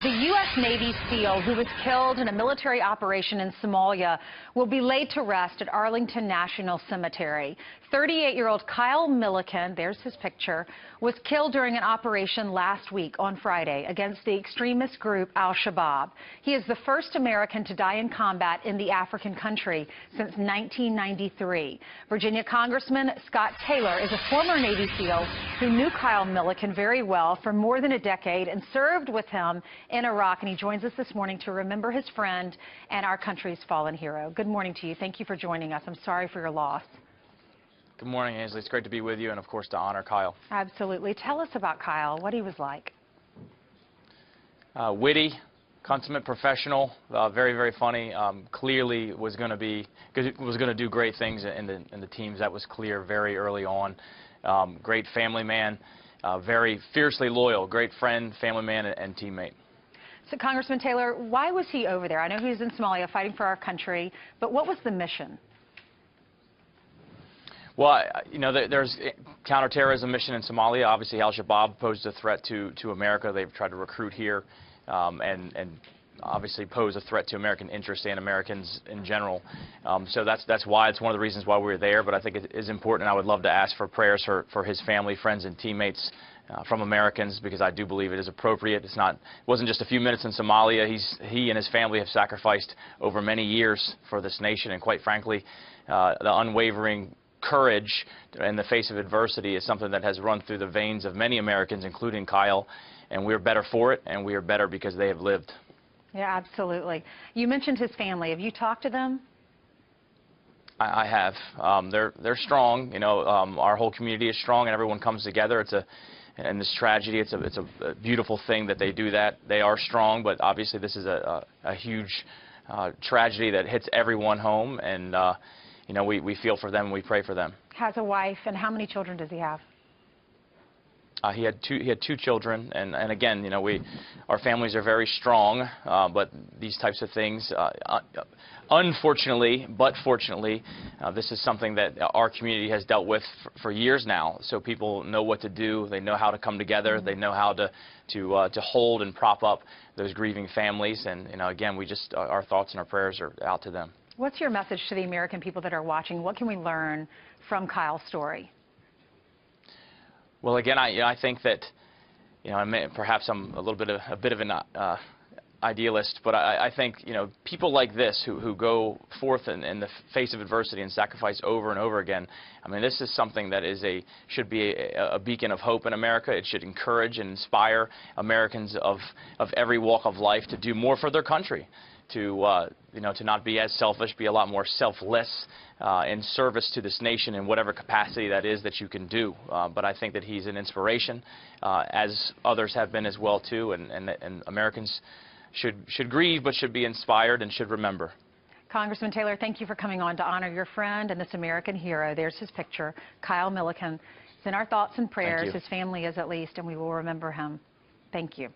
The U.S. Navy SEAL who was killed in a military operation in Somalia will be laid to rest at Arlington National Cemetery. 38-year-old Kyle Milliken, there's his picture, was killed during an operation last week on Friday against the extremist group Al-Shabaab. He is the first American to die in combat in the African country since 1993. Virginia Congressman Scott Taylor is a former Navy SEAL who knew Kyle Milliken very well for more than a decade and served with him in Iraq, and he joins us this morning to remember his friend and our country's fallen hero. Good morning to you. Thank you for joining us. I'm sorry for your loss. Good morning, Ainsley. It's great to be with you and, of course, to honor Kyle. Absolutely. Tell us about Kyle, what he was like. Witty, consummate professional, very, very funny. Clearly was going to do great things in the teams. That was clear very early on. Great family man, very fiercely loyal, great friend, family man, and teammate. So, Congressman Taylor, why was he over there? I know he was in Somalia fighting for our country, but what was the mission? Well, you know, there's counterterrorism mission in Somalia. Obviously, Al-Shabaab posed a threat to America. They've tried to recruit here and obviously pose a threat to American interests and Americans in general. So that's why it's one of the reasons why we were there. But I think it is important. I would love to ask for prayers for his family, friends, and teammates from Americans, because I do believe it is appropriate. It wasn't just a few minutes in Somalia. He and his family have sacrificed over many years for this nation, and quite frankly, the unwavering courage in the face of adversity is something that has run through the veins of many Americans, including Kyle, and we're better for it, and we are better because they have lived. Yeah, absolutely. You mentioned his family. Have you talked to them? I have. They're strong. You know, our whole community is strong, and everyone comes together. In this tragedy, it's a beautiful thing that they do that. They are strong, but obviously this is a huge tragedy that hits everyone home, and you know, we feel for them and we pray for them. Has a wife, and how many children does he have? He had two children, and again, you know, our families are very strong, but these types of things, unfortunately, but fortunately, this is something that our community has dealt with for years now. So people know what to do. They know how to come together. They know how to hold and prop up those grieving families. And you know, again, our thoughts and our prayers are out to them. What's your message to the American people that are watching? What can we learn from Kyle's story? Well, again, I think that, you know, perhaps I'm a bit of an idealist, but I think, you know, people like this who go forth in the face of adversity and sacrifice over and over again. I mean, this is something that should be a beacon of hope in America. It should encourage and inspire Americans of every walk of life to do more for their country, to you know, to not be as selfish, be a lot more selfless in service to this nation in whatever capacity that is that you can do. But I think that he's an inspiration, as others have been as well too, and Americans should grieve, but should be inspired and should remember. Congressman Taylor, thank you for coming on to honor your friend and this American hero. There's his picture, Kyle Milliken. It's in our thoughts and prayers. His family is, at least, and we will remember him. Thank you.